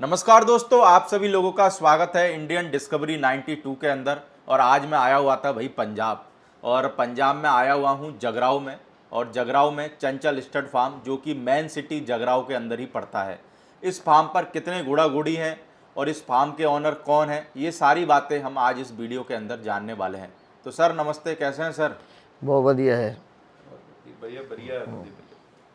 नमस्कार दोस्तों, आप सभी लोगों का स्वागत है इंडियन डिस्कवरी 92 के अंदर। और आज मैं आया हुआ था भाई पंजाब, और पंजाब में आया हुआ हूँ जगराव में। और जगराव में चंचल स्टड फार्म, जो कि मेन सिटी जगराव के अंदर ही पड़ता है। इस फार्म पर कितने घोड़ा घोड़ी हैं और इस फार्म के ऑनर कौन है, ये सारी बातें हम आज इस वीडियो के अंदर जानने वाले हैं। तो सर नमस्ते, कैसे हैं सर? बहुत बढ़िया है। बढ़िया बढ़िया।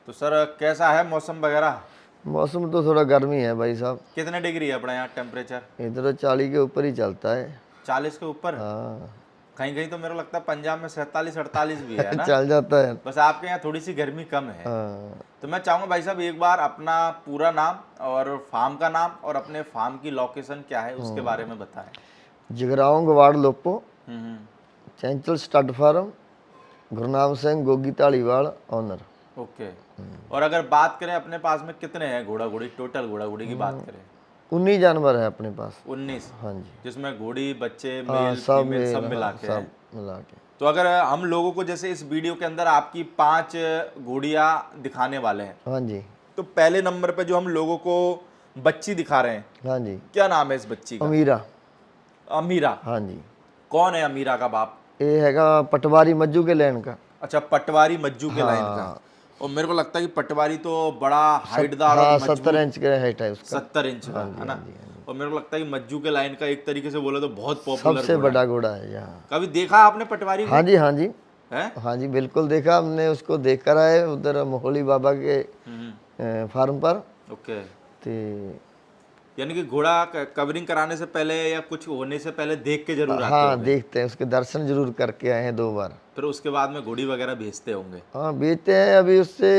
तो सर कैसा है मौसम वगैरह? मौसम तो थोड़ा गर्मी है भाई साहब। कितने डिग्री है अपने यहाँ टेम्परेचर? इधर तो 40 के ऊपर ही चलता है। 40 के ऊपर? हाँ। कहीं कहीं तो मेरे को लगता है पंजाब में 47-48 भी है ना। चल जाता है। बस आपके यहाँ थोड़ी सी गर्मी कम है। हाँ। तो मैं चाहूँगा भाई साहब एक बार अपना पूरा नाम और फार्म का नाम और अपने फार्म की लोकेशन क्या है उसके बारे में बताएं। जगराओं गवाड़ लोपो, हम्म। Chanchal stud farm, Gurnam Singh Gogi Dhaliwal owner. Okay. और अगर बात करें अपने पास में कितने हैं घोड़ा घोड़ी, टोटल घोड़ा घोड़ी की बात करें? 19 जानवर है अपने पास। 19? हाँ जी। जिसमें घोड़ी बच्चे हाँ मेल सब फीमेल सब मेल, मिला हाँ के सब हैं। मिला के। तो अगर हम लोगों को जैसे इस वीडियो के अंदर आपकी 5 घोड़ियाँ दिखाने वाले हैं, हाँ जी। तो पहले नंबर पे जो हम लोगों को बच्ची दिखा रहे हैं, हाँ जी। क्या नाम है इस बच्ची का? अमीरा। अमीरा। हाँ जी। कौन है अमीरा का बाप? ये हैगा पटवारी मज्जू के लैंड का। अच्छा, पटवारी मज्जू के लाइन का। हाँ। और मेरे को लगता है कि पटवारी तो बड़ा हाइटदार और हाँ मजबूत। 70 इंच का हाइट है उसका। 70 इंच का हाँ जी, है ना। हाँ जी, हाँ जी। और मेरे को लगता है कि मज्जू के लाइन का एक तरीके से बोले तो बहुत पॉपुलर सबसे घोड़ा है। बड़ा घोड़ा है यहाँ। कभी देखा आपने पटवारी हाँ को? जी, हाँ जी। है? हाँ जी, बिल्कुल देखा हमने उसको, देख कर आए उधर मोहली बाबा के फार्म पर। ओके। ते यानी कि घोड़ा कवरिंग कराने से पहले या कुछ होने से पहले देख के जरूर आते हाँ होंगे। देखते हैं, उसके दर्शन जरूर करके आए हैं 2 बार। फिर उसके बाद में घोड़ी वगैरह भेजते होंगे। हाँ बेचते हैं, अभी उससे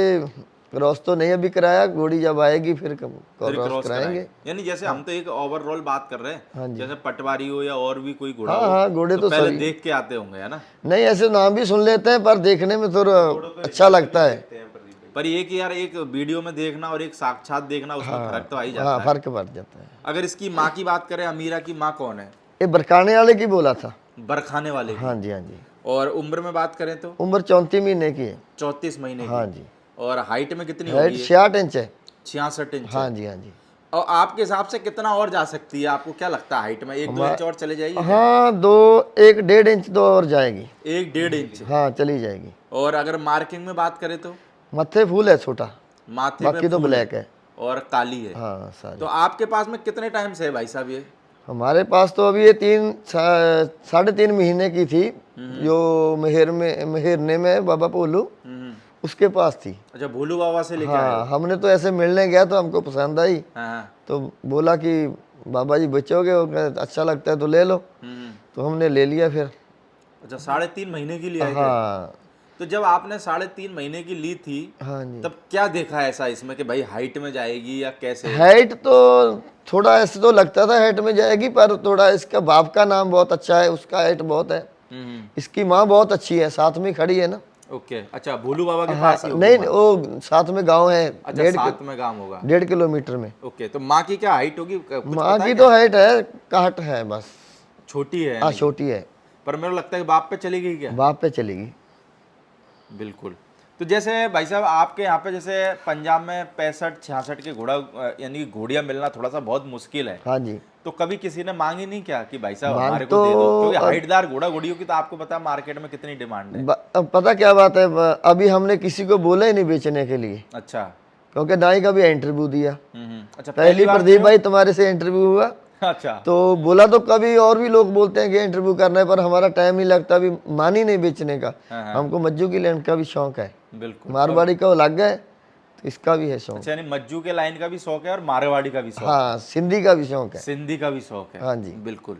क्रॉस तो नहीं अभी कराया, घोड़ी जब आएगी फिर फिर क्रॉस क्रॉस कराएंगे। कराएंगे। यानी जैसे हम तो एक ओवरऑल बात कर रहे हाँ हैं, जी। जैसे पटवारी हो या और भी कोई घोड़ा हाँ हो, हाँ, घोड़े तो तो पहले सभी देख के आते होंगे, है ना। नहीं, ऐसे नाम भी सुन लेते हैं पर देखने में थोड़ा अच्छा लगता है। पर ये कि यार एक वीडियो में देखना और एक साक्षात देखना, उसमें फर्क तो आ ही हाँ जाता है। फर्क पड़ जाता है। अगर इसकी माँ की बात करें, अमीरा की माँ कौन है? ये बरकाने वाले की बोला था। बरखाने वाले हाँ की। जी, हाँ जी। और उम्र में बात करें तो उम्र 34 महीने की है। 34 महीने हाँ की। जी। और हाइट में कितनी हाइट होगी ये? 66 इंच है। 66 इंच हाँ है। जी, हाँ जी। और आपके हिसाब से कितना और जा सकती है? आपको क्या लगता है हाइट में 1-2 इंच और चले जाएगी क्या? हाँ 1 डेढ़ इंच तो और जाएगी। 1-1.5 इंच। हाँ चली जाएगी। और अगर मार्किंग में बात करें तो? मत्थे फूल है छोटा, माथे पे बाकी तो फूल ब्लैक है। और काली है। हाँ तो सारी। आपके पास में कितने टाइम से है भाई साहब ये? हमारे पास तो अभी ये 3 साढ़े 3 महीने की थी, जो मेहरने में बाबा पोलू उसके पास थी। अच्छा, भोलू बाबा से लेके आए हो? हाँ हमने तो ऐसे मिलने गया तो हमको पसंद आई, हाँ हाँ। तो बोला कि बाबा जी बेचोगे, और कहा, अच्छा लगता है तो ले लो। तो हमने ले लिया फिर। अच्छा, 3.5 महीने की लिए आए थे? हाँ। तो जब आपने 3.5 महीने की ली थी, हाँ जी। तब क्या देखा ऐसा इसमें कि भाई हाइट में जाएगी या कैसे? हाइट तो थोड़ा ऐसे तो लगता था हाइट में जाएगी, पर थोड़ा इसका बाप का नाम बहुत अच्छा है, उसका हाइट बहुत है। इसकी माँ बहुत अच्छी है, साथ में खड़ी है ना। ओके। अच्छा, भोलू बाबा के हाँ पास ही होगी नहीं माँ? वो साथ में गांव है। अच्छा, साथ में गांव होगा। 1.5 किलोमीटर में। ओके। तो माँ की क्या हाइट होगी, कुछ माँ पता है की क्या? तो हाइट है, काट है बस। छोटी है हाँ यानी कि? छोटी है। पर मेरे को लगता है कि बाप पे चली गई क्या? बाप पे चलेगी। बिल्कुल। तो जैसे भाई साहब आपके यहाँ पे जैसे पंजाब में 65-66 के घोड़ा यानी कि घोड़ियाँ मिलना थोड़ा सा बहुत मुश्किल है। हाँ जी। तो कभी किसी ने मांगी नहीं क्या कि भाई साहब मांग हमारे को तो दे दो? क्योंकि अब हाइटदार घोड़ा घोड़ियों की तो आपको पता है मार्केट में कितनी डिमांड है। अब पता क्या बात है, अभी हमने किसी को बोला ही नहीं बेचने के लिए, अच्छा। क्योंकि ना ही कभी इंटरव्यू दिया। अच्छा, पहली बार प्रदीप दे भाई तुम्हारे से इंटरव्यू हुआ, हो? अच्छा। तो बोला तो कभी और भी लोग बोलते हैं कि इंटरव्यू करना है, पर हमारा टाइम नहीं लगता, अभी मान ही नहीं बेचने का। हाँ हाँ। हमको मज्जू की लैंड का भी शौक है, बिल्कुल। मारवाड़ी का वो लग गए तो इसका भी है शौक। अच्छा, यानी मज्जू के लाइन का भी शौक है और मारवाड़ी का भी शौक है। हाँ सिंधी का भी शौक है। सिंधी का भी शौक है। हाँ जी। बिल्कुल।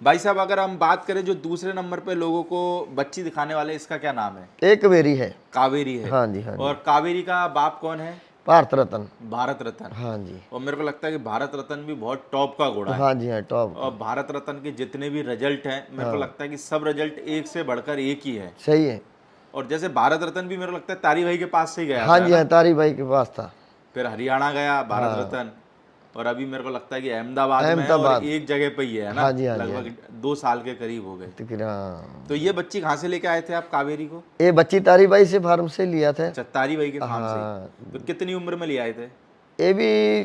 भाई साहब अगर हम बात करें जो दूसरे नंबर पे लोगों को बच्ची दिखाने वाले, इसका क्या नाम है? एक वेरी है। कावेरी है। हाँ जी, हाँ जी। और कावेरी का बाप कौन है? भारत रत्न। भारत रत्न। हाँ जी। और मेरे को लगता है कि भारत रत्न भी बहुत टॉप का घोड़ा है। हाँ जी, हाँ टॉप। और भारत रत्न के जितने भी रिजल्ट हैं, मेरे को लगता है कि सब रिजल्ट एक से बढ़कर एक ही है। सही है। और जैसे भारत रत्न भी मेरे को लगता है तारी भाई के पास से ही गया हाँ था, जी, है हाँ ना? तारी भाई के पास था। फिर हरियाणा गया भारत हाँ। रत्न। और अभी मेरे को लगता है कि अहमदाबाद में है और अहमदाबाद। एक जगह पे ही है ना? हाँ जी, हाँ जी, हाँ लगभग 2 साल के करीब हो गए। जी। हाँ। तो ये बच्ची कहाँ से लेके आए थे आप कावेरी को? ये बच्ची तारी भाई से फार्म से लिया था। अच्छा, तारी भाई के फार्म से हाँ। ही। तो कितनी उम्र में ले आए थे? ये भी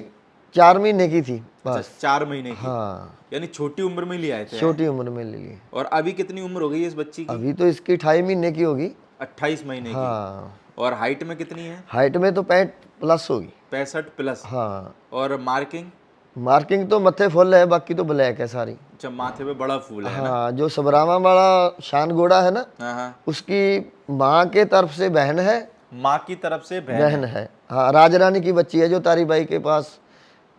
4 महीने की थी अच्छा, बस। 4 महीने की, हाँ, यानी छोटी उम्र में ले आए थे। छोटी उम्र में ले ली। और अभी कितनी उम्र हो गई है इस बच्ची की? अभी तो इसकी 28 महीने की होगी। 28 महीने की। हाँ, और हाइट में कितनी है? हाइट में तो 65 प्लस होगी। 65 प्लस। हाँ, और मार्किंग? मार्किंग तो मत्थे फुल है, बाकी तो ब्लैक है सारी। अच्छा, माथे पे बड़ा फूल है ना? हाँ, जो सबरामा वाला शान घोड़ा है ना, हाँ हाँ। उसकी माँ के तरफ से बहन है। माँ की तरफ से बहन बहन है। है, हाँ, राजरानी की बच्ची है जो तारी बाई के पास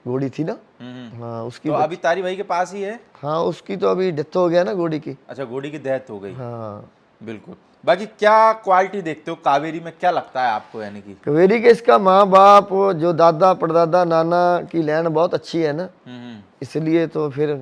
घोड़ी थी ना। हम्म। हाँ, उसकी तो बच्ची। अभी तारी भाई के पास ही है? हाँ, उसकी तो अभी डेथ हो गया ना घोड़ी की। अच्छा, घोड़ी की डेथ हो गई। हाँ, बिल्कुल। बाकी क्या क्वालिटी देखते हो कावेरी में, क्या लगता है आपको, यानी कि? कावेरी के इसका माँ बाप, वो जो दादा परदादा नाना की लैंड बहुत अच्छी है ना, हम्म इसलिए तो फिर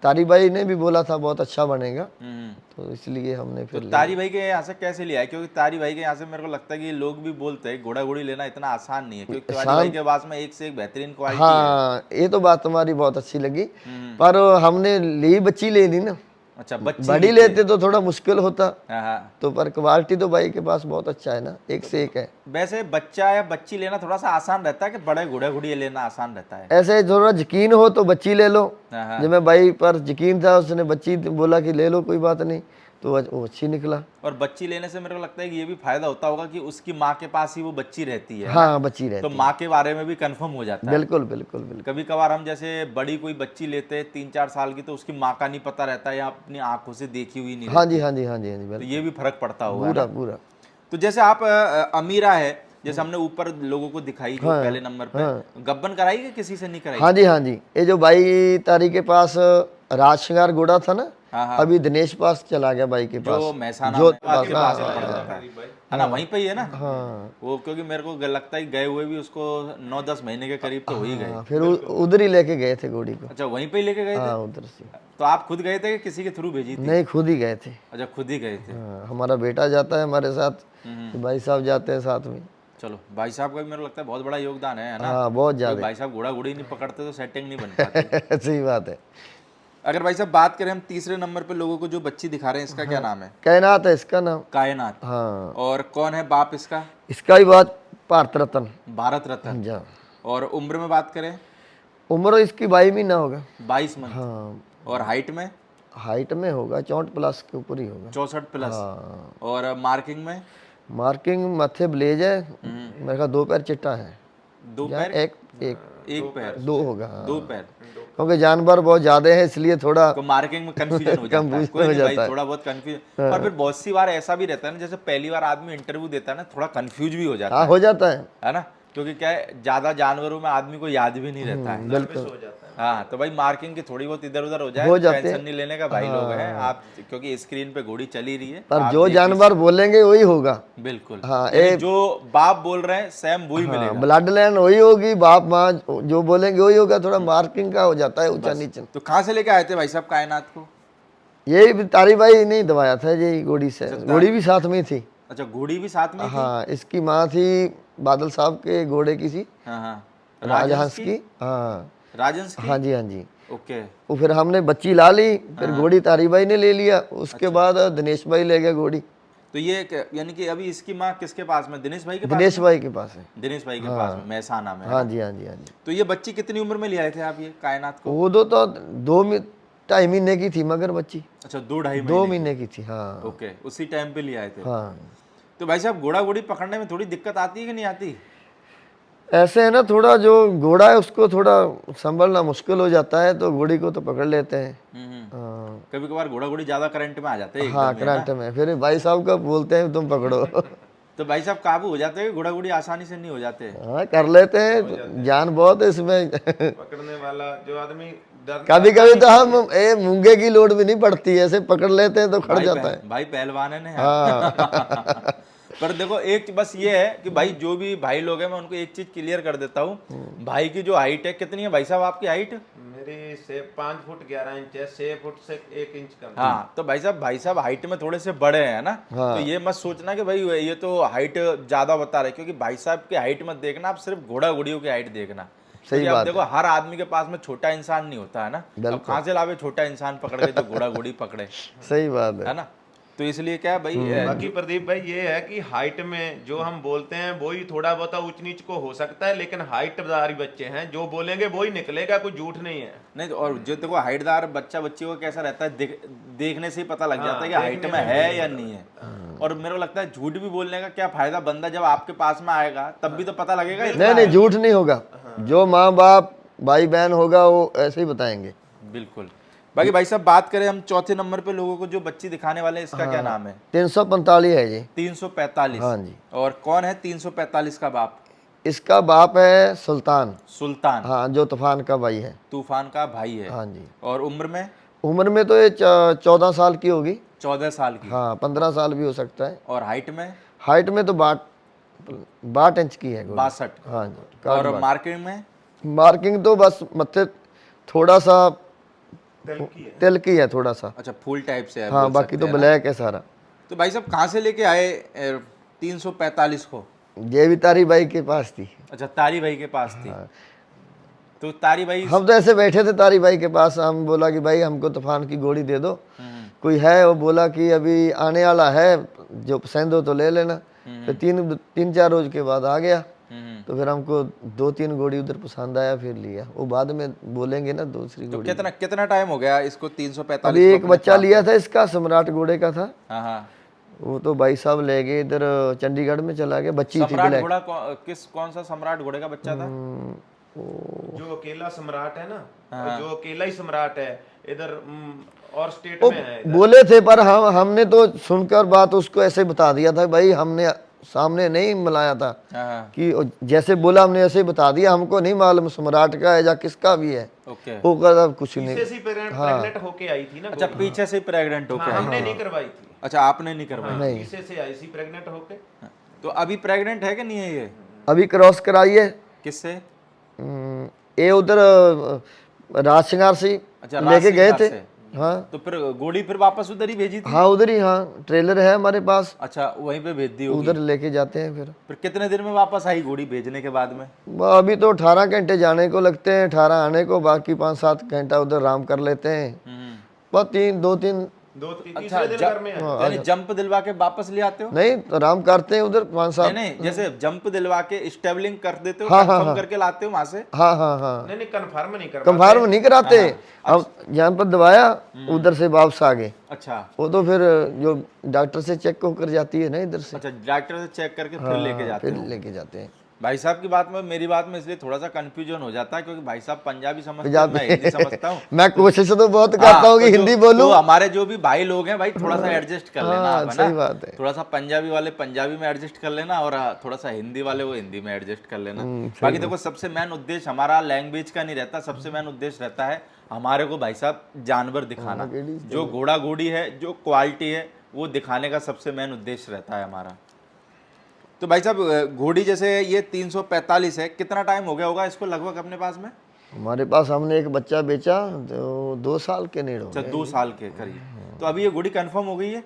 तारी बाई ने भी बोला था बहुत अच्छा बनेगा, हम्म। तो इसलिए हमने तो फिर ले तारी भाई के यहाँ से कैसे लिया है? क्योंकि तारी भाई के यहाँ से मेरे को लगता है कि लोग भी बोलते हैं घोड़ा घोड़ी लेना इतना आसान नहीं है, क्योंकि तारी भाई के पास में एक से एक बेहतरीन क्वालिटी है। हाँ, ये तो बात तुम्हारी बहुत अच्छी लगी, हम्म। पर हमने ली बच्ची ले ली ना। अच्छा, बच्ची बड़ी ली लेते तो थोड़ा मुश्किल होता, हाँ हाँ। तो पर क्वालिटी तो भाई के पास बहुत अच्छा है ना, एक से एक है। वैसे बच्चा या बच्ची लेना थोड़ा सा आसान रहता है कि बड़े घोड़े घोड़ी लेना आसान रहता है? ऐसे थोड़ा यकीन हो तो बच्ची ले लो। हाँ हाँ। जब मैं भाई पर यकीन था, उसने बच्ची बोला कि ले लो कोई बात नहीं, तो वो अच्छी निकला। और बच्ची लेने से मेरे को लगता है कि ये भी फायदा होता होगा कि उसकी माँ के पास ही वो बच्ची रहती है ना? हाँ, बच्ची तो रहती माँ के बारे में भी कंफर्म हो जाता है। है। बिल्कुल बिल्कुल बिल्कुल। कभी कभार हम जैसे बड़ी कोई बच्ची लेते हैं 3-4 साल की, तो उसकी माँ का नहीं पता रहता है या अपनी आंखों से देखी हुई नहीं हाँ रहती। जी, हाँ जी, हाँ जी, हाँ जी, तो बिल्कुल। ये भी फर्क पड़ता होगा पूरा ना? पूरा। तो जैसे आप अमीरा है, जैसे हमने ऊपर लोगों को दिखाई जो हाँ, पहले नंबर पे, हाँ। गब्बन कराई कि किसी से नहीं कराई? हाँ जी, हाँ जी, ये जो भाई तारी के पास राज श्रृंगार घोड़ा था ना, हाँ हाँ। अभी दिनेश पास चला गया भाई के जो पास। महसाना जो में आपके पास में हाँ, पड़ हाँ, जाता है ना? वहीं पे ही है ना? हाँ, वो क्योंकि मेरे को लगता है कि गए हुए भी उसको 9-10 महीने के करीब तो हो ही गए। हाँ, फिर उधर ही लेके गए थे घोड़ी को। अच्छा, वहीं पे ही लेके गए थे? हाँ, उधर से। तो आप खुद गए थे कि किसी के थ्रू भेजी थी? नहीं, खुद ही गए थे। अच्छा, खुद ही गए थे। हाँ, हमारा बेटा जाता है हमारे साथ, तो भाई साहब जाते हैं साथ में। चलो, भाई साहब का भी मेरे को लगता है बहुत बड़ा योगदान है ना? हाँ, बहुत क्योंकि ज्यादा। भाई साहब घोड़ा घोड़ी नहीं पकड़ते तो सेटिंग नहीं बन पाती। सही बात है। अगर भाई साहब बात करें हम तीसरे नंबर पे लोगों को जो बच्ची दिखा रहे हैं, इसका क्या नाम है? कायनात है इसका नाम। कायनात। हाँ, और कौन है बाप इसका? इसका भी बात भारत रत्न। भारत रत्न। जा, और उम्र में बात करें? उम्र इसकी 22 महीना होगा। 22 मंथ। हाँ, और हाइट में? हाइट में होगा 64 प्लस के ऊपर ही होगा। 64 प्लस। हाँ, और मार्किंग में? मार्किंग माथे ब्लेज है, मेरे का 2 पैर चिट्टा है। 2 या पैर? एक एक एक पैर? 2 होगा। हाँ, 2 पैर। क्योंकि जानवर बहुत ज्यादा है इसलिए थोड़ा तो मार्किंग में कंफ्यूजन हो जाता है। Confusion कोई हो नहीं भाई, जाता है। थोड़ा बहुत कंफ्यूजन। और फिर बहुत सी बार ऐसा भी रहता है ना, जैसे पहली बार आदमी इंटरव्यू देता है ना, थोड़ा कंफ्यूज भी हो जाता हाँ, है। हो जाता है। ना? क्योंकि क्या है, ज्यादा जानवरों में आदमी को याद भी नहीं रहता है। बिल्कुल हाँ, तो भाई मार्किंग की थोड़ी बहुत इधर उधर हो जाए हो तो जाते टेंशन हैं। नहीं लेने का, भाई लोग हैं आप, क्योंकि स्क्रीन पे घोड़ी चली रही है, पर आप जो देख जानवर बोलेंगे वही होगा। बिल्कुल। हाँ, यानी जो बाप बोल रहे हैं सेम वही हाँ, मिलेगा। ब्लड लाइन वही होगी, बाप माँ जो बोलेंगे वही होगा, थोड़ा मार्किंग का हो जाता है ऊंचा नीचे। तो कहाँ से लेके आए थे भाई साहब कायनात को? यही भी तारी भाई नहीं दबाया था, यही घोड़ी से। घोड़ी भी साथ में ही थी। अच्छा, घोड़ी भी साथ में थी? हाँ, इसकी माँ थी बादल साहब के घोड़े की थी, हाँ हाँ। राजहंस की। हाँ, राजंस की? हाँ जी, हाँ जी। ओके। वो फिर हमने बच्ची ला ली, फिर घोड़ी तारी भाई ने ले लिया, उसके बाद दिनेश भाई ले गया घोड़ी। तो ये यानी कि अभी इसकी माँ किसके पास में? दिनेश भाई के पास दिनेश में? भाई के पास है। दिनेश भाई के पास में, महसाना में। हाँ जी, हाँ जी, हाँ जी। तो ये बच्ची कितनी उम्र में ले आए थे आप ये कायनात को? वो 2-2.5 महीने की थी मगर बच्ची। अच्छा, 2-2.5 2 महीने। महीने की थी। हाँ, ओके, उसी टाइम पे ले आए थे। हाँ। तो भाई साहब घोड़ा घोड़ी पकड़ने में थोड़ी दिक्कत आती है कि नहीं आती? ऐसे है ना, थोड़ा जो घोड़ा है उसको थोड़ा संभलना मुश्किल हो जाता है, तो घोड़ी को तो पकड़ लेते हैं। हाँ, कभी कभार घोड़ा घोड़ी ज्यादा करंट में आ जाते हैं हाँ, एकदम ही, है ना? करंट में फिर भाई साहब का बोलते हैं तुम पकड़ो। तो भाई साहब काबू हो जाते हैं, घोड़ा घोड़ी आसानी से नहीं हो जाते? हाँ, कर लेते हैं, जान बहुत है इसमें। पकड़ने वाला जो आदमी डर कभी कभी तो हम मूंगे की लोड भी नहीं पड़ती है, ऐसे पकड़ लेते हैं तो खड़ जाता है। भाई पहलवान है ना यार। हाँ। पर देखो एक बस ये है कि भाई जो भी भाई लोग हैं, मैं उनको एक चीज क्लियर कर देता हूँ। भाई की जो हाइट है, कितनी है भाई साहब आपकी हाइट? मेरी से 5 फुट 11 इंच है, 6 फुट से 1 इंच कम। हाँ, तो भाई साहब हाइट में थोड़े से बड़े हैं ना। हाँ। तो ये मत सोचना कि भाई ये तो हाइट ज्यादा बता रहे, क्योंकि भाई साहब की हाइट मत देखना, आप सिर्फ घोड़ा घोड़ियों की हाइट देखना। सही क्योंकि आप बात देखो हर आदमी के पास में छोटा इंसान नहीं होता है ना। अब बिल्कुल। कहाँ से लावे छोटा इंसान पकड़ के जो घोड़ा घोड़ी पकड़े, सही बात है। है ना? तो इसलिए क्या है भाई बाकी प्रदीप भाई ये है कि हाइट में जो हम बोलते हैं वो ही थोड़ा बहुत ऊंच नीच को हो सकता है, लेकिन हाइटदार बच्चे हैं, जो बोलेंगे वो ही निकलेगा, कोई झूठ नहीं है। नहीं तो और जो देखो हाइटदार बच्चा बच्ची को कैसा रहता है देखने से ही पता लग जाता है कि हाँ, हाइट देखने में में है भी या पता नहीं है। और मेरे को लगता है झूठ भी बोलने का क्या फायदा, बंदा जब आपके पास में आएगा तब भी तो पता लगेगा इतना नहीं नहीं है। झूठ नहीं होगा, जो माँ बाप भाई बहन होगा वो ऐसे ही बताएंगे। बिल्कुल। बाकी भाई साहब बात करें हम चौथे नंबर पे लोगों को जो बच्ची दिखाने वाले हैं, इसका क्या नाम है? 345 है जी। 345। हाँ जी। और कौन है 345 का बाप? इसका बाप है सुल्तान। सुल्तान। हाँ, जो तूफान का भाई है। तूफान का भाई है। हाँ जी। और उम्र में? उम्र में तो ये 14 साल की होगी। 14 साल की। हाँ, 15 साल भी हो सकता है। और हाइट में? हाइट में तो 62 इंच की है घोड़ी। 62। हाँ जी। और मार्किंग में? मार्किंग तो बस मत्थे थोड़ा सा दिल की है। तिल की है थोड़ा सा। अच्छा, फुल टाइप से है हाँ, बोल बाकी सकते तो हैं ना? ब्लैक है सारा। तो भाई साहब कहाँ से लेके आए 345 को? ये भी तारी भाई के पास थी। अच्छा, तारी भाई के पास थी। तो तारी भाई हम तो ऐसे बैठे थे तारी भाई के पास, हम बोला कि भाई हमको तूफान की घोड़ी दे दो, कोई है? वो बोला कि अभी आने वाला है, जो पसंद हो तो ले लेना। फिर तीन चार रोज के बाद आ गया। तो फिर हमको 2-3 घोड़ी उधर पसंद आया, फिर लिया। वो बाद में बोलेंगे ना दूसरी तो घोड़ी। कितना कितना टाइम हो गया इसको 345 अभी को एक अपने बच्चा पास? लिया था इसका, सम्राट घोड़े का था। हाँ हाँ। वो तो भाई साहब ले गए इधर चंडीगढ़ में, चला गया। बच्ची थी सम्राट ब्लैक। घोड़ा कौन सा सम्राट घोड़े का बच्चा था? जो अकेला सम्राट है ना, और जो अकेला ही सम्राट है इधर और स्टेट वो में है इधर। बोले थे, पर हमने तो सुनकर बात उसको ऐसे बता दिया था भाई, हमने सामने नहीं मिलाया था हाँ। कि जैसे बोला हमने ऐसे ही बता दिया। हमको नहीं मालूम सम्राट का है या किसका भी है। ओके। वो कहता कुछ पीछे नहीं। से प्रेग्नेंट होके आई थी ना अच्छा, गोली। पीछे से प्रेग्नेंट होके हाँ, आई? हमने नहीं करवाई थी। अच्छा, आपने नहीं करवाई? हाँ, पीछे से आई थी प्रेग्नेंट होके। तो अभी प्रेग्नेंट है कि नहीं है ये? अभी क्रॉस कराई है। किससे? ये उधर राजसिंगार से अच्छा, लेके गए राजसिंगार थे। से। हाँ तो फिर घोड़ी फिर वापस उधर ही भेजी थी? हाँ, उधर ही। हाँ, ट्रेलर है हमारे पास, अच्छा, वहीं पे भेज दी होगी। उधर लेके जाते हैं। फिर कितने दिन में वापस आई घोड़ी भेजने के बाद में? अभी तो 18 घंटे जाने को लगते हैं, 18 आने को, बाकी 5-7 घंटा उधर आराम कर लेते हैं। बस 2-3 अच्छा, तीसरे दिन घर में है। यानी जंप दिलवा के वापस ले आते हो? नहीं, आराम करते हैं उधर 5-7। नहीं, जैसे जंप दिलवा के स्टेबलिंग कर देते हो, हाँ, हाँ, कंफर्म हाँ। करके लाते हो वहां से? हाँ हाँ हाँ, नहीं नहीं, कन्फर्म नहीं करवाते। कंफर्म नहीं कराते। हम जहाँ पर दबाया उधर से वापस आ गए। अच्छा। वो तो फिर जो डॉक्टर से चेक होकर जाती है ना इधर से, अच्छा, डॉक्टर से चेक करके फिर लेके जाते फिर हो? लेके जाते हैं। भाई साहब की बात में मेरी बात में इसलिए थोड़ा सा कंफ्यूजन हो जाता है क्योंकि भाई साहब पंजाबी समझते हैं, मैं हिंदी समझता हूँ। मैं कोशिश तो बहुत करता हूँ कि हिंदी बोलूं। तो हमारे जो भी भाई लोग हैं भाई, थोड़ा सा एडजस्ट कर लेना आप, है सही ना? बात है। थोड़ा सा पंजाबी वाले पंजाबी में एडजस्ट कर लेना, और थोड़ा सा हिंदी वाले वो हिंदी में एडजस्ट कर लेना। बाकी देखो, सबसे मेन उद्देश्य हमारा लैंग्वेज का नहीं रहता, सबसे मेन उद्देश्य रहता है हमारे को भाई साहब जानवर दिखाना। जो घोड़ा घोड़ी है, जो क्वालिटी है, वो दिखाने का सबसे मेन उद्देश्य रहता है हमारा। तो भाई साहब घोड़ी जैसे ये 345 है, कितना टाइम हो गया होगा इसको लगभग अपने पास में? हमारे पास हमने एक बच्चा बेचा तो 2 साल के नेड़ हो अच्छा, गए। 2 साल के करीब। तो अभी ये घोड़ी कंफर्म हो गई है?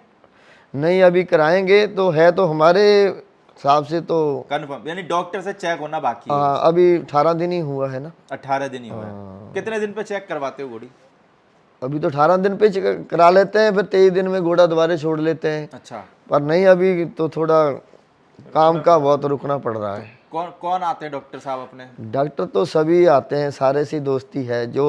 नहीं, अभी कराएंगे तो है, तो हमारे हिसाब से तो कंफर्म यानी डॉक्टर से चेक होना बाकी है? अभी 18 दिन ही हुआ है ना। 18 दिन ही हुआ है। कितने दिन पे चेक करवाते हो घोड़ी? अभी तो 18 दिन पे करा लेते हैं, फिर 23 दिन में घोड़ा दोबारा छोड़ लेते हैं। अच्छा। पर नहीं, अभी तो थोड़ा काम का बहुत रुकना पड़ रहा है। कौन कौन आते हैं डॉक्टर साहब अपने? डॉक्टर तो सभी आते हैं, सारे सी दोस्ती है जो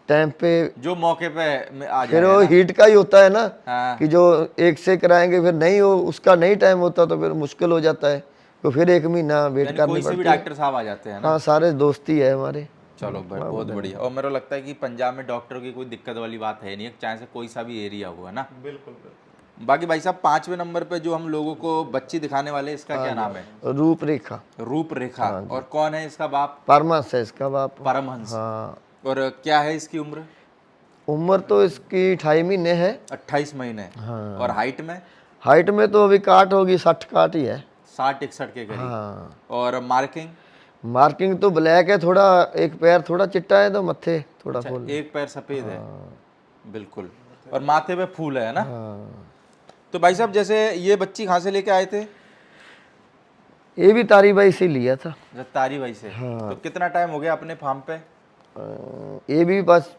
टाइम पे। जो मौके पे आ फिर जाए वो ना? हीट का ही होता है ना, हाँ। कि जो एक से कराएंगे फिर नहीं हो, उसका नहीं टाइम होता तो फिर मुश्किल हो जाता है, तो फिर 1 महीना वेट यानी करनी कोई से भी पड़ती है। डॉक्टर साहब आ जाते हैं ना? हाँ, सारे दोस्ती है हमारे। चलो भाई, बहुत बढ़िया। और मेरे को लगता है कि पंजाब में डॉक्टर की कोई दिक्कत वाली बात है नहीं, चाहे से कोई सा भी एरिया हुआ ना। बिल्कुल बिल्कुल। बाकी भाई साहब 5वें नंबर पे जो हम लोगों को बच्ची दिखाने वाले, इसका क्या नाम है? रूपरेखा। रूपरेखा। और कौन है इसका बाप? परमहंस है इसका बाप। परमहंस। हाँ, और क्या है इसकी उम्र? उम्र तो इसकी 28 महीने है। 28 महीने। हाँ। और हाइट में? हाइट में तो अभी काट होगी, 60 काट ही है। 60-61 के करीब। हाँ। और मार्किंग? मार्किंग तो ब्लैक है, थोड़ा एक पैर थोड़ा चिट्टा है, तो मत्थे थोड़ा अच्छा, फूल। एक पैर सफेद है। बिल्कुल। और माथे पे फूल है ना? हाँ। तो भाई साहब जैसे ये बच्ची कहाँ से लेके आए थे? ये भी तारी बाई से लिया था। तारी भाई से। तो कितना टाइम हो गया अपने फार्म पे? ये भी बस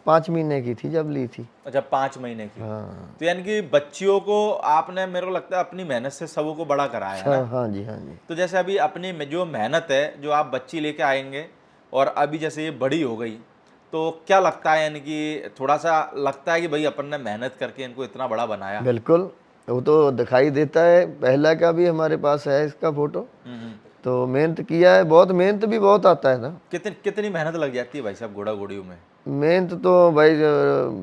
5 महीने की थी जब ली थी। अच्छा 5 महीने की। हाँ तो यानी कि बच्चियों को आपने, मेरे को लगता है अपनी मेहनत से सबों को बड़ा कराया है ना। हाँ जी, हाँ जी। तो जैसे अभी अपनी जो मेहनत है, जो आप बच्ची लेके आएंगे और अभी जैसे ये बड़ी हो गई, तो क्या लगता है, यानी कि थोड़ा सा लगता है कि भाई अपन ने मेहनत करके इनको इतना बड़ा बनाया। बिल्कुल, वो तो दिखाई देता है। पहला का भी हमारे पास है इसका फोटो। हम्म। तो मेहनत किया है, बहुत मेहनत भी बहुत आता है ना। कितनी कितनी मेहनत लग जाती है भाई साहब घोड़ा घोड़ियों में? मेहनत तो भाई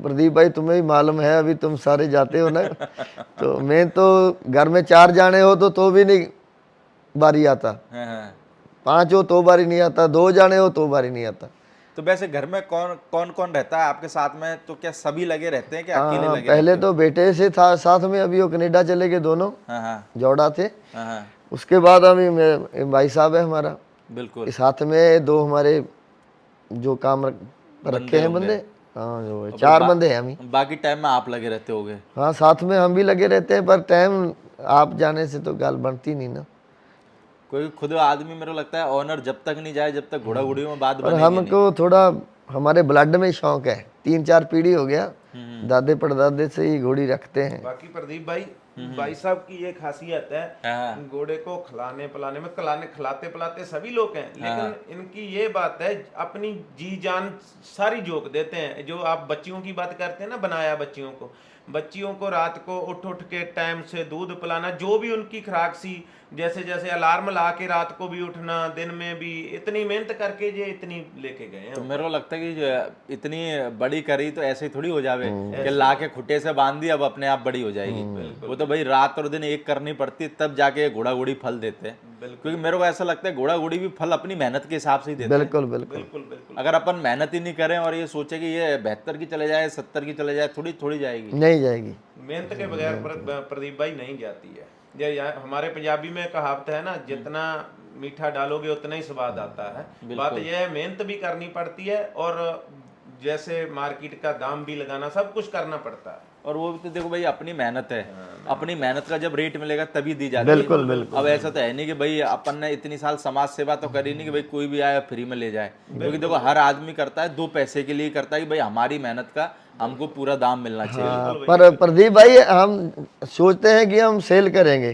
प्रदीप भाई तुम्हें भी मालूम है, अभी तुम सारे जाते हो ना। तो मेहनत तो घर में 4 जाने हो तो भी नहीं बारी आता, हाँ हाँ। 5 हो तो बारी नहीं आता, 2 जाने हो तो बारी नहीं आता। तो वैसे घर में कौन कौन कौन रहता है आपके साथ में? तो क्या सभी लगे रहते हैं कि अकेले हाँ, लगे पहले रहते तो बेटे से था साथ में, अभी वो कनेडा चले गए दोनों, हो? हाँ हाँ जोड़ा थे। हाँ हाँ। उसके बाद अभी भाई साहब है हमारा, बिल्कुल। साथ में 2 हमारे जो काम रखे बंदे हैं होंगे। बंदे। हाँ, जो और 4 बंदे हैं हम ही। बाकी टाइम में आप लगे रहते होगे। हाँ, साथ में हम भी लगे रहते हैं, पर टाइम आप जाने से तो गाल बनती नहीं ना। कोई खुद आदमी, मेरे को लगता है ऑनर जब तक नहीं जाए, जब तक घोड़ा घोड़ियों में बात और बनेगी नहीं। हमको थोड़ा हमारे ब्लड में शौक है, 3-4 पीढ़ी हो गया, दादे परदादे से ही घोड़ी रखते हैं। बाकी प्रदीप भाई, भाई साहब की ये खासियत है, हाँ घोड़े को खिलाने पिलाने में, खिलाते पिलाते सभी लोग हैं, लेकिन इनकी ये बात है, अपनी जी जान सारी झोंक देते हैं। जो आप बच्चियों की बात करते हैं ना, बनाया बच्चियों को रात को उठ उठ के टाइम से दूध पिलाना, जो भी उनकी खुराक सी, जैसे जैसे अलार्म ला के रात को भी उठना, दिन में भी, इतनी मेहनत करके ये इतनी लेके गए हैं। तो मेरे को लगता है कि जो इतनी बड़ी करी तो ऐसे ही थोड़ी हो जावे कि ला के खुट्टे से बांध दी अब अपने आप बड़ी हो जाएगी। वो तो भाई रात और दिन एक करनी पड़ती है, तब जाके घोड़ा घोड़ी फल देते हैं। क्योंकि मेरे को ऐसा लगता है घोड़ा घोड़ी भी फल अपनी मेहनत के हिसाब से ही देते हैं। बिल्कुल बिल्कुल। बिल्कुल बिल्कुल। अगर अपन मेहनत ही नहीं करें और ये सोचे कि ये 72 की चले जाए, 70 की चले जाए, थोड़ी थोड़ी जाएगी। नहीं जाएगी। मेहनत के बगैर प्रदीप भाई नहीं जाती है। हमारे पंजाबी में कहावत है ना, जितना मीठा डालोगे उतना ही स्वाद आता है। बात यह है, मेहनत भी करनी पड़ती है, और जैसे मार्केट का दाम भी लगाना, सब कुछ करना पड़ता है। और वो भी तो देखो भाई अपनी मेहनत है, अपनी मेहनत का जब रेट मिलेगा तभी दी जाती है। बिल्कुल बिल्कुल। अब ऐसा तो है नहीं कि भाई अपन ने इतनी साल समाज सेवा तो करी नहीं कि भाई कोई भी आया फ्री में ले जाए। क्योंकि देखो हर आदमी करता है 2 पैसे के लिए करता है कि भाई हमारी मेहनत का हमको पूरा दाम मिलना चाहिए। हाँ, पर प्रदीप भाई हम सोचते हैं कि हम सेल करेंगे,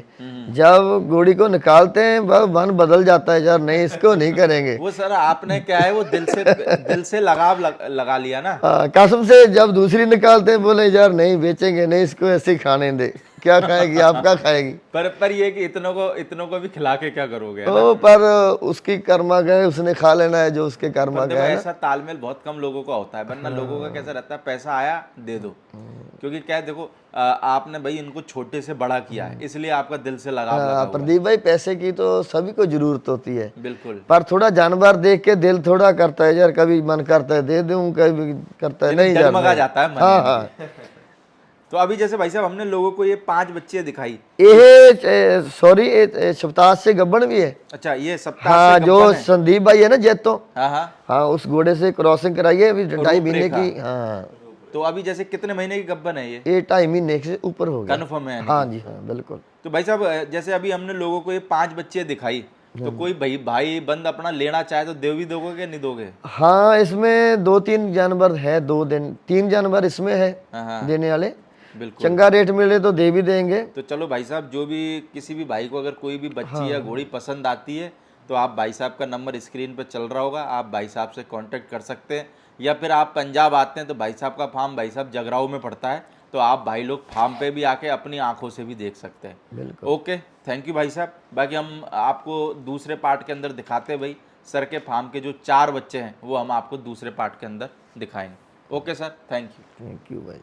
जब घोड़ी को निकालते हैं वह मन बदल जाता है, यार नहीं इसको नहीं करेंगे। वो सर आपने क्या है, वो दिल से लगाव लगा लिया ना। कसम से जब दूसरी निकालते हैं बोले यार नहीं बेचेंगे, नहीं इसको ऐसे ही खाने दे, क्या खाएगी आपका खाएगी। पर ये कि इतनों को भी खिला के क्या करोगे, है ना? तो पर उसकी कर्मा गए, उसने खा लेना है जो उसके कर्मा पर देखो गए। ऐसा तालमेल बहुत कम लोगों का होता है, वरना लोगों का कैसा रहता है, पैसा आया दे दो। क्योंकि क्या है देखो, आपने भाई इनको छोटे से बड़ा किया है, इसलिए आपका दिल से लगाव लगा हुआ है। प्रदीप भाई पैसे की तो सभी को जरूरत होती है, बिल्कुल। पर थोड़ा जानवर देख के दिल थोड़ा करता है यार, कभी मन करता है दे दूं, कभी करता है नहीं यार डगमगा जाता है मन। हाँ हाँ। तो अभी जैसे भाई साहब हमने लोगों को ये 5 बच्चियां दिखाई। ये सॉरी सप्ताह से गब्बन भी है। अच्छा ये सप्ताह हाँ, से जो गब्बन है। संदीप भाई है ना जैतो, हाँ हाँ। हाँ उस घोड़े से क्रॉसिंग कराई है अभी 2.5 महीने रूपरेखा। की। हाँ, तो अभी जैसे कितने महीने की गब्बन है ये? 2.5 महीने से ऊपर हो गया। कन्फर्म है? हाँ जी हाँ बिल्कुल। तो भाई साहब जैसे अभी हमने लोगों को ये 5 बच्चियां दिखाई, तो कोई भाई बंद अपना लेना चाहे तो दे भी दोगे नहीं दोगे? हाँ, इसमें 2-3 जानवर है, 3 जानवर इसमें है हाँ हाँ देने वाले। बिल्कुल। चंगा रेट मिले तो दे भी देंगे। तो चलो भाई साहब, जो भी किसी भी भाई को अगर कोई भी बच्ची या घोड़ी पसंद आती है, तो आप भाई साहब का नंबर स्क्रीन पर चल रहा होगा, आप भाई साहब से कांटेक्ट कर सकते हैं। या फिर आप पंजाब आते हैं तो भाई साहब का फार्म भाई साहब जगराऊ में पड़ता है, तो आप भाई लोग फार्म पे भी आके अपनी आंखों से भी देख सकते हैं। बिल्कुल। ओके, थैंक यू भाई साहब। बाकी हम आपको दूसरे पार्ट के अंदर दिखाते हैं भाई, सर के फार्म के जो 4 बच्चे हैं वो हम आपको दूसरे पार्ट के अंदर दिखाएंगे। Okay sir, thank you. Thank you भाई।